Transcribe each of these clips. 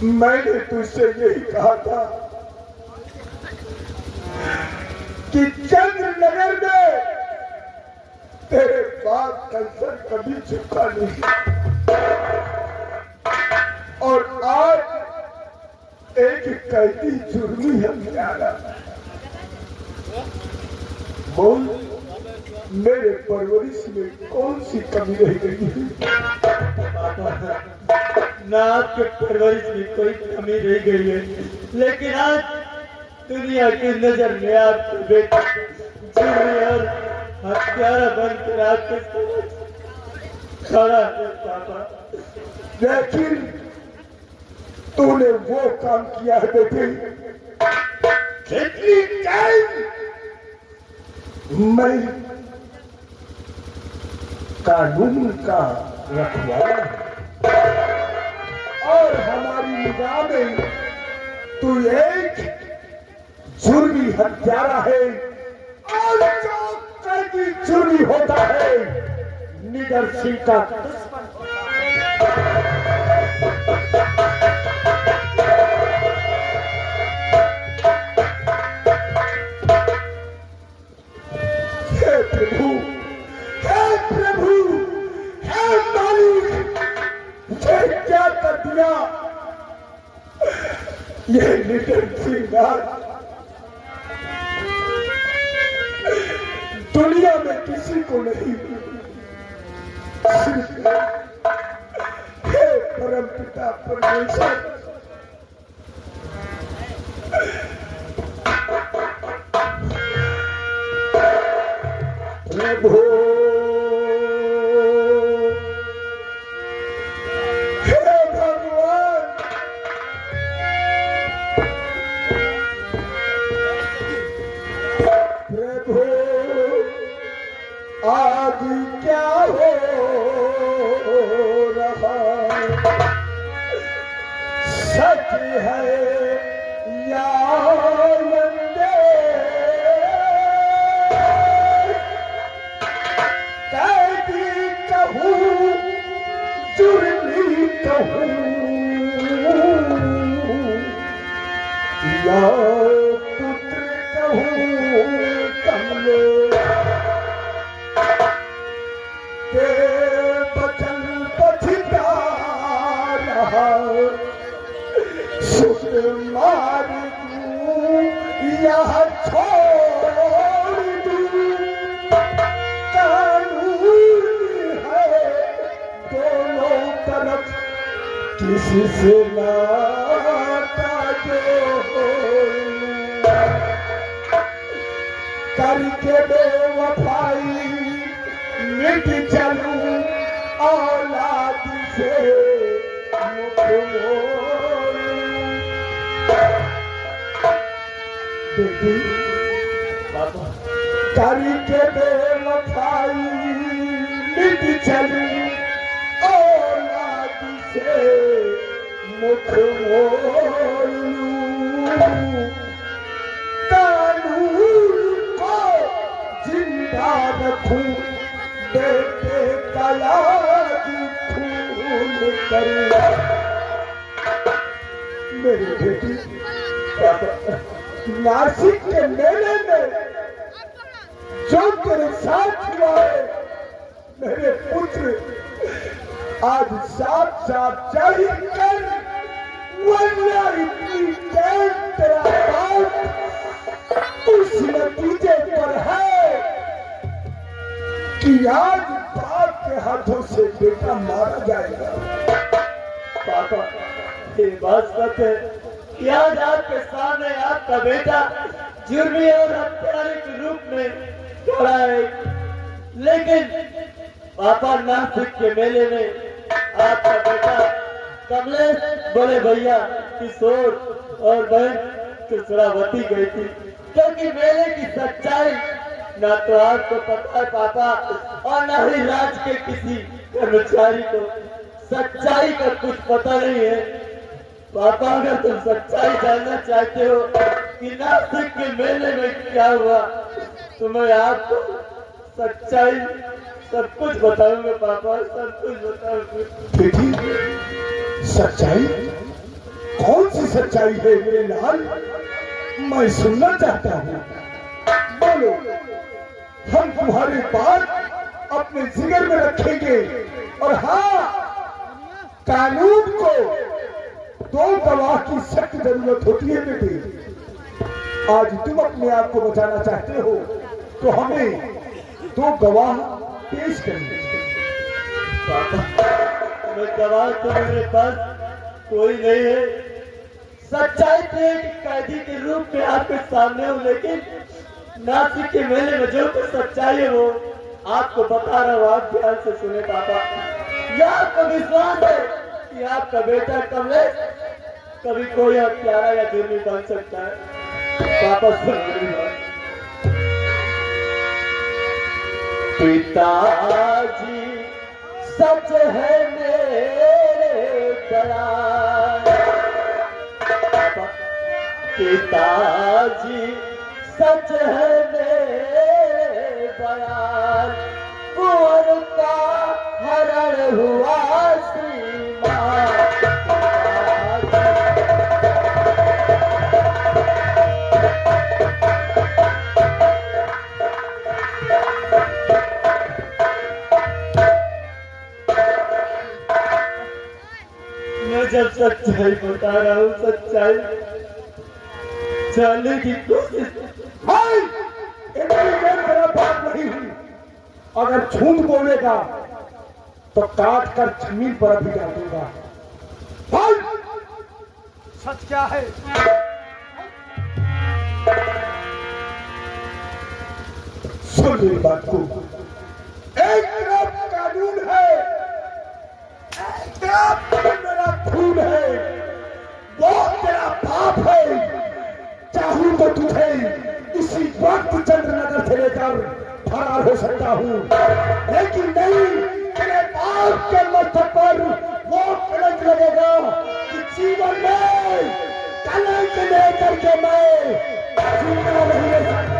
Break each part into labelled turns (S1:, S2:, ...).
S1: मैंने तुझसे यही कहा था कि चंद्रनगर में तेरे बाप का सर कभी झुका नहीं, और आज एक कैदी जुर्मी हत्यारा। बोल, मेरे परवरिश में कौन सी कमी रह गई है?
S2: ना आपके परवरिश में कोई कमी रह गई है, लेकिन आज दुनिया की नजर में आपके बेटे जुर्मी और हत्यारा बनकर आपके समझ खड़ा है पापा।
S1: लेकिन तूने वो काम किया है बेटे, कितनी टाइम मैं कानून का रखवाला और हमारी निगाह में तू एक जुर्मी हत्यारा है, और जो कैदी जुर्मी होता है निडर सिंह का दुश्मन। हे प्रभु, हे प्रभु, हे मालिक, ये क्या कर दिया? ये निडर सिंह दुनिया में किसी को नहीं, सिर्फ हे परम पिता परमेश्वर, प्रभु, हे भगवान, प्रभु, आज क्या हो रहा? सच है या अंधे? कैदी कहूँ, जुर्मी कहूँ, या पुत्र कहूँ, कमले के बचन पथिता रहा, सुत मार दूं यह छोड़ दूं, कानून है दोनों तरफ, किसी से नाता जोड़ूं, करके बेवफाई मिट चलूं, औलाद से मुख मोड़ूं। बेटी, करके बेवफाई मिट चलूं, औलाद से मुख मोड़ूं, कानून को जिंदा रखूं, बेटे का याद खून करूं। मेरी बेटी, नासिक के मेले में जो तेरे साथ हुआ है, मेरे पुत्र, आज साथ साथ जाहिर कर, वरना इतनी देर तेरा बाप उस नतीजे पर है कि आज बाप के हाथों से बेटा मारा जाएगा।
S2: पापा, ये बात सच है कि आज आपके सामने आपका बेटा जुर्मी और हत्यारे के रूप में खड़ा है, लेकिन पापा नासिक के मेले में आपका बेटा कमलेश, बड़े भैया किशोर और बहन कृष्णावती गई थी, क्योंकि मेले की सच्चाई ना तो आपको पता है पापा, और ना ही राज के किसी कर्मचारी को सच्चाई का कुछ पता नहीं है। पापा, अगर तुम सच्चाई जानना चाहते हो कि नासिक के मेले में क्या हुआ, तो मैं आपको सच्चाई सब कुछ बताऊंगा पापा, सब कुछ बताऊंगा।
S1: बेटी, सच्चाई सच्चाई है मेरे लाल, मैं सुनना चाहता हूँ। बोलो, हम तुम्हारी बात अपने जिगर में रखेंगे। और हाँ, कानून को 2 गवाह की सख्त जरूरत होती है बेटे। आज तुम अपने आप को बचाना चाहते हो तो हमें 2 गवाह पेश करेंगे।
S2: मैं गवाह तो मेरे पास कोई नहीं है। सच्चाई तो एक कैदी के रूप में आपके सामने हूँ, लेकिन नासिक के मेले में जो कुछ सच्चाई है वो आपको बता रहा हूँ। आप ध्यान से सुने पापा। यह आपको विश्वास है कि आपका बेटा कमलेश कभी कोई हत्यारा या जुर्मी बन सकता है? पापा सुन मेरी बात। पिताजी सच है मेरे दयाल, पिताजी सच है मेरे दयाल, कुंवर का हरण हुआ श्रीमान। मैं जब सच्चाई बता रहा हूँ, सच्चाई जानने की कोशिश।
S1: मेरा बात नहीं हुई। अगर झूठ बोलेगा तो काट कर जमीन पर भी डाल दूंगा। सच क्या है? सुन मेरी बात को। एक तरफ कानून है, एक तरफ मेरा खून है, वो तेरा बाप है। चाहूं तो तुझे इसी वक्त चंद्रनगर से लेकर फरार हो सकता हूँ, लेकिन नहीं, तेरे बाप के मस्तक पर वो कलंक लगेगा कि जीवन में कलंक लेकर के मैं जीना नहीं है सकता।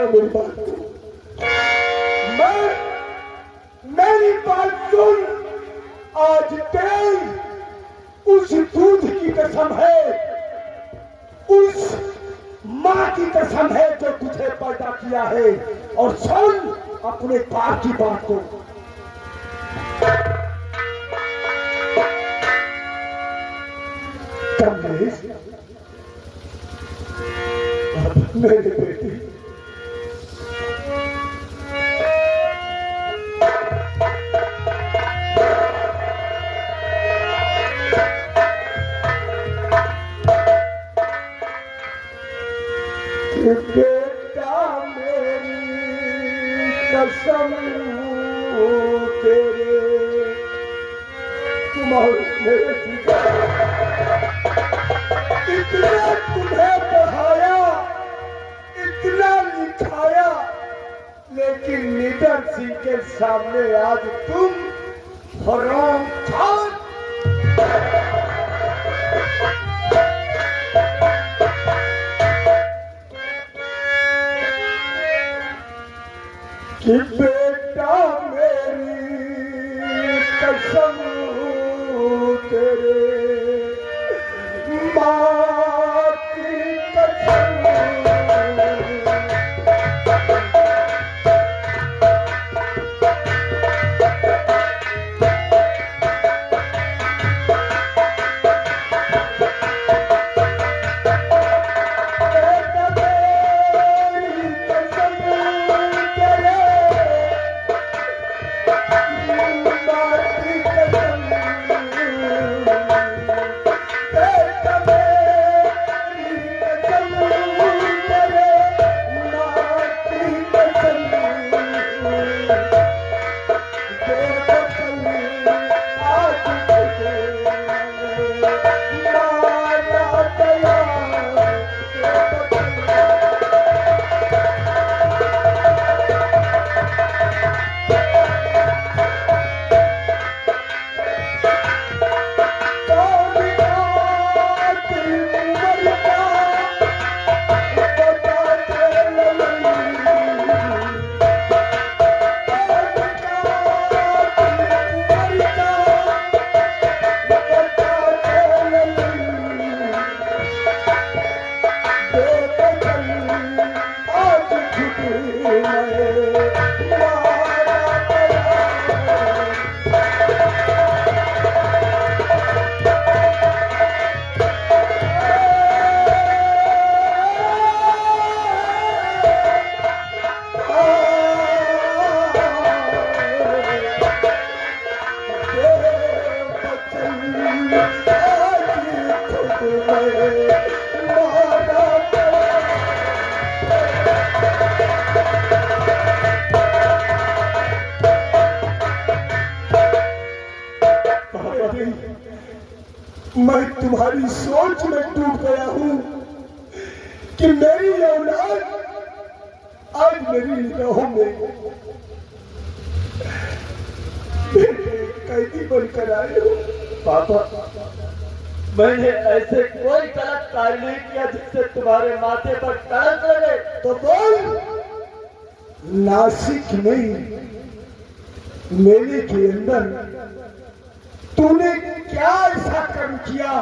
S1: मेरी बात मेरी बात सुन। आज तेल उस दूध की कसम है, उस माँ की कसम है जो तुझे पैदा किया है। और सुन अपने बाप की बात को। कमलेश, मेरे बेटे, बेटा मेरी कसम तेरे, तुम्हारे इतना तुम्हें पढ़ाया, इतना लिखाया, लेकिन निडर सिंह के सामने आज तुम हराम खान। कि बेटा मेरी कसम तेरे, माँ की कसम। Hey, मैं मारा मैं तुम्हारी सोच में डूब गया हूं कि मेरी औलाद आज मेरी निगाहों में कैदी बनकर आए हो।
S2: पापा, मैंने ऐसे कोई गलत कार्य नहीं किया जिससे तुम्हारे माथे पर कलंक लगे।
S1: तो बोल, नासिक में मेले के अंदर तूने क्या ऐसा कर्म किया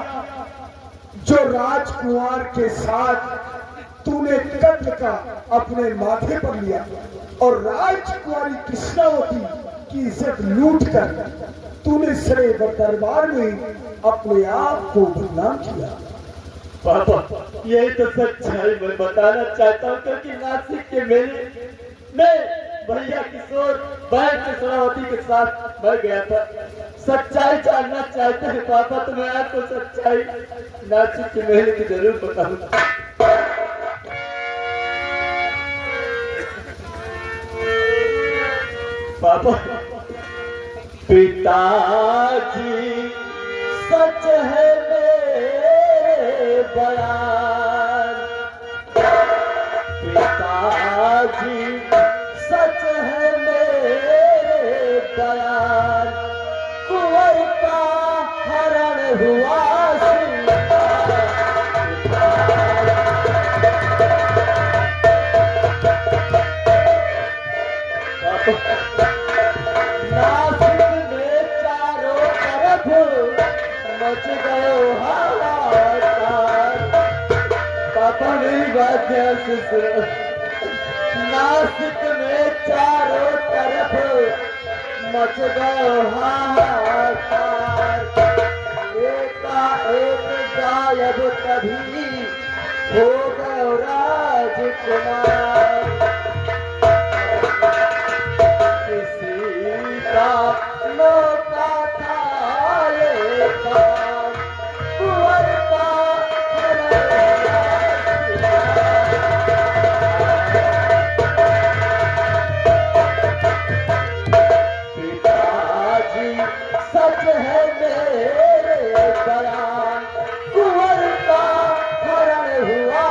S1: जो राजकुमार के साथ तूने कत्ल का अपने माथे पर लिया और राजकुमारी कृष्णावती की इज्जत लूट कर तूने सरे दरबार में अपने आप को बदनाम किया।
S2: पापा, यही तो सच्चाई मैं बताना चाहता हूँ, क्योंकि नासिक के मेले में भैया किशोर बहन कृष्णावती के साथ मैं गया था। सच्चाई जानना चाहते हैं पापा, तो मैं आपको सच्चाई नासिक के मेले की जरूर बताऊंगा। पापा, पिताजी सच है मेरे बयान, पिताजी सच है मेरे बयान, कुंवर का हरण हुआ नासिक में चारों तरफ मच गयो हाहाकार। पापा, मेरी बात ध्यान से सुनो। नासिक में चारों तरफ मच गयो हाहाकार, एकाएक गायब तभी हो गयो राजकुमार। किसी का मौका था ये काम, कुंवर का पिताजी सच है मेरे बयान, कुंवर का हरण हुआ।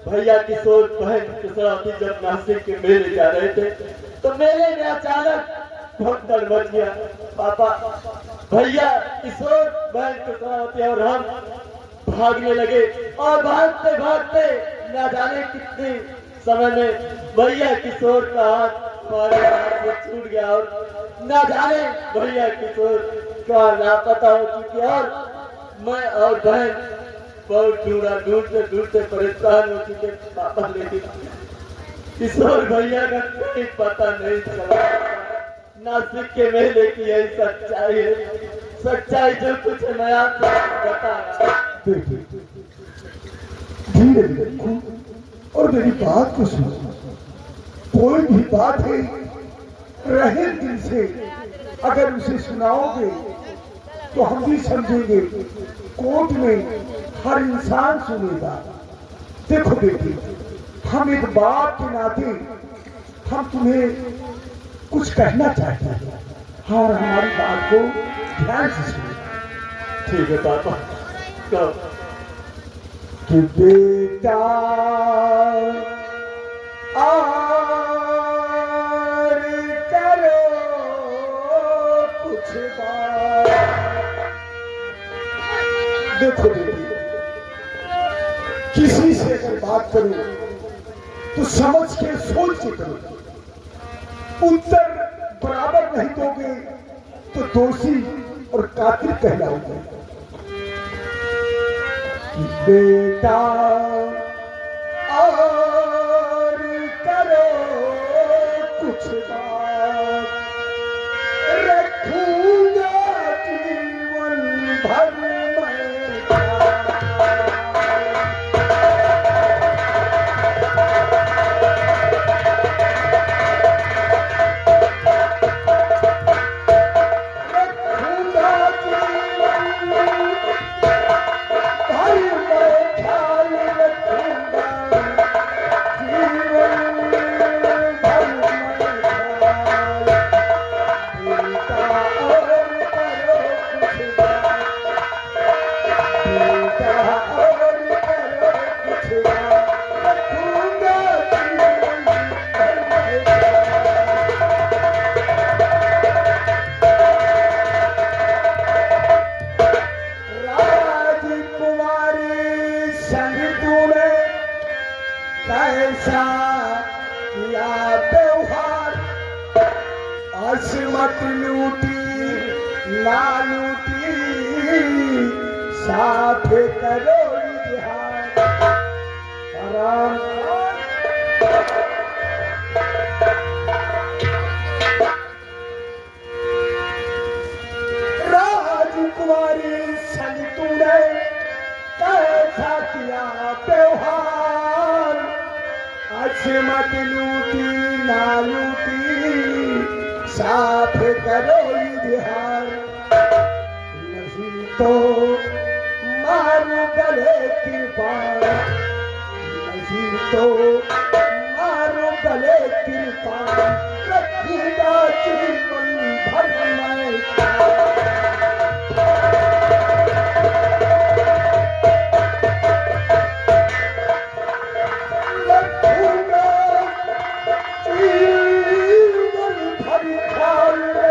S2: भैया किशोर बहन कृष्णावती जब नासिक के मेले जा रहे थे तो मेले में अचानक भगदड़ मच गया। पापा, भैया किशोर बहन कृष्णावती और हम भागने लगे और भागते भागते न जाने कितने समय में भैया किशोर का हाथ हमारे हाथ से छूट गया और न जाने भैया किशोर का लापता हो चुकी और मैं और बहन बहुत ढूंढते ढूंढते परेशान हो चुके पापा, लेकिन किशोर भैया का कोई पता नहीं चला। नासिक के मेले की यही सच्चाई है, सच्चाई जो कुछ मैं आपको बता रहा हूं।
S1: धीरे धीरे और मेरी बात को सुनो। कोई भी बात है रहे दिल से अगर उसे सुनाओगे तो हम भी समझेंगे, कोर्ट में हर इंसान सुनेगा। देखो बेटी, हम एक बाप के नाते हम तुम्हें कुछ कहना चाहते हैं और हमारी बात को ध्यान से सुनो।
S2: ठीक है पापा, कहो।
S1: कि बेटा और करो कुछ बात। देखो बेटी, किसी से अगर बात करो तो समझ के सोच के करो। उत्तर बराबर नहीं दोगे तो दोषी और कातिल कहलाओगे। बेटा और करो कुछ बात, रखूंगा जीवन भर मैं। असमत लूटी ना लूटी साथ करो इजहार आराम राजकुमारी संग तूने कैसा किया त्योहार असमत लूटी ना लूटी साथ करो इजहार नहीं तो मारो गले की पार नहीं तो मारो गले की पार रखूंगा जीवन भर मैं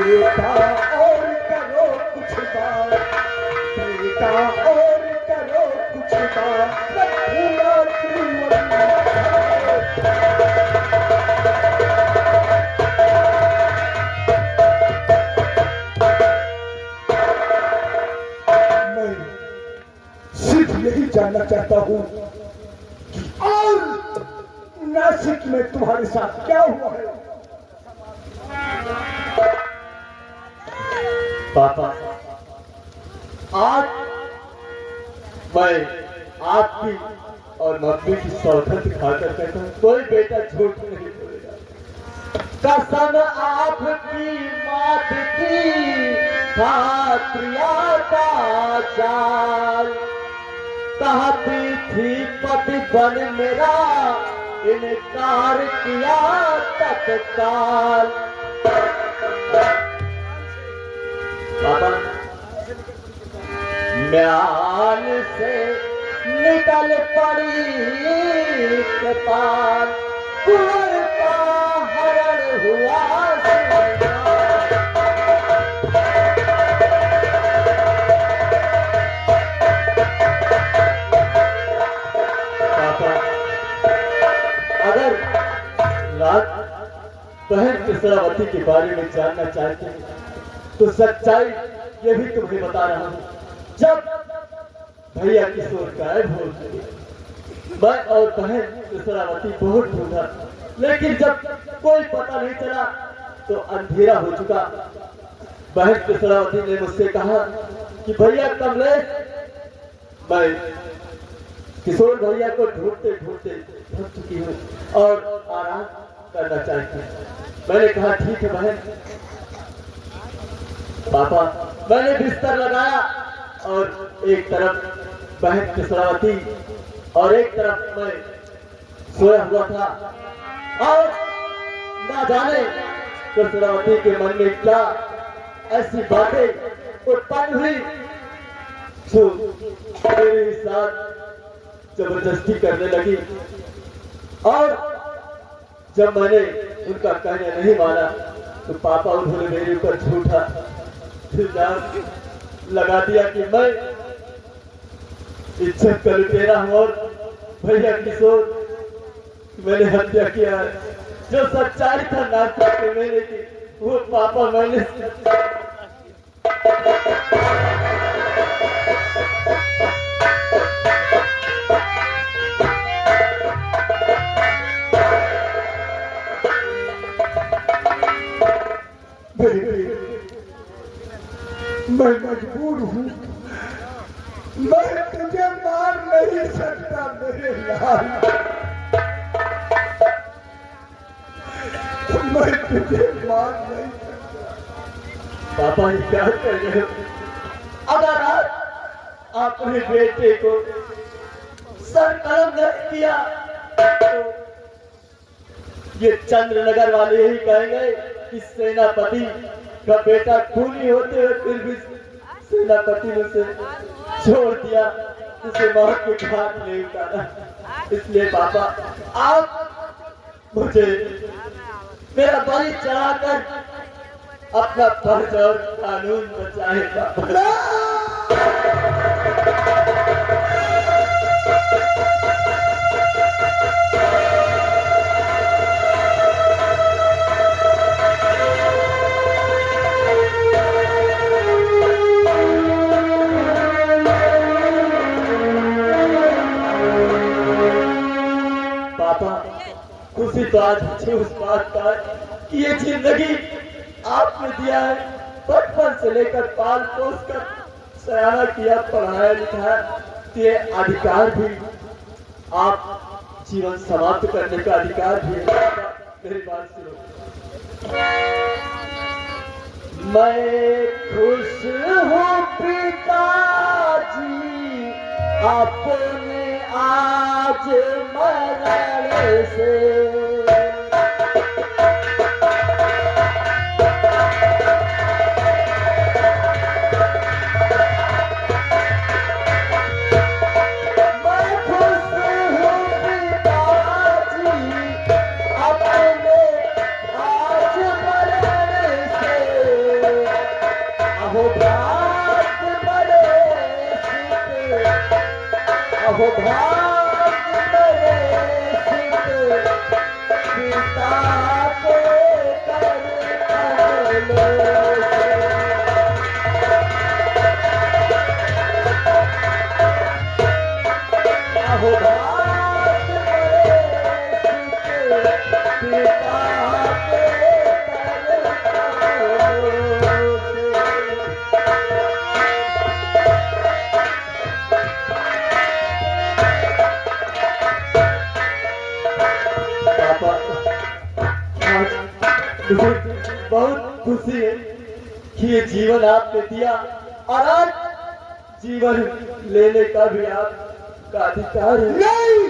S1: बेटा और करो कुछ बात बेटा और करो कुछ बात रखूंगा जीवन मैं सिर्फ यही जानना चाहता हूँ कि और नासिक में तुम्हारे साथ क्या हुआ है
S2: पापा आज मैं आपकी और मम्मी की सौगंध खाकर कहता हूँ कोई बेटा झूठ नहीं बोलेगा कसम आपकी मात की खात्रिया का चाल कहती थी पति बन मेरा इनकार किया तत्काल बाबा म्यान से निकल पड़ी के पार कुंवर का हरण हुआ पापा अगर रात बहन किसरावती के बारे में जानना चाहते हैं तो सच्चाई ये भी तुम्हें बता रहा हूं जब भैया किशोर गायब हो गए मैं और बहन किशोरावती बहुत ढूंढा लेकिन जब कोई पता नहीं चला तो अंधेरा हो चुका बहन किशोरावती ने मुझसे कहा कि भैया कमलेश मैं किशोर भैया को ढूंढते ढूंढते थक चुकी हूँ और आराम करना चाहती हूँ मैंने कहा ठीक है बहन पापा मैंने बिस्तर लगाया और एक तरफ बहन किशोरावती और एक तरफ मैं सोया हुआ था और ना जाने किशोरावती के मन में क्या ऐसी बातें उत्पन्न हुई जो मेरे साथ जबरदस्ती करने लगी और जब मैंने उनका कहना नहीं माना तो पापा उन्होंने मेरे ऊपर झूठा इल्जाम लगा दिया कि मैं इज्जत का लुटेरा हूं और भैया किशोर मैंने हत्या किया है जो सच्चाई था नाश्ता के मेरे की वो पापा मैंने
S1: मैं मजबूर हूँ मैं तुझे मार नहीं सकता मेरे लाल मैं तुझे मार नहीं सकता
S2: पापा ये क्या कर रहे हो अगर आप अपने बेटे को सर कलम नहीं किया तो ये चंद्रनगर वाले यही कहेंगे कि सेनापति का बेटा खूनी होते हुए फिर भी सेनापति ने उसे छोड़ दिया उसे मौत के घाट नहीं उतारा इसलिए पापा आप मुझे मेरा बलि चढ़ाकर अपना फर्ज और कानून बचाए पापा खुशी तो आज मुझे उस बात का है कि ये जिंदगी आपने दिया है, बचपन से लेकर पाल पोस कर सयाना किया, पढ़ाया लिखाया, तो ये अधिकार भी आप जीवन समाप्त करने का अधिकार भी है। मेरी बात सुनो। मैं खुश हूँ पिताजी अपने आज मरण से, अहो भाग मेरे सित पिता के कर कमलों से। अहो भाग मेरे सित पिता के कर कमलों से। बहुत खुशी है कि ये जीवन आपने दिया और आज जीवन लेने का भी आपका अधिकार है।
S1: नहीं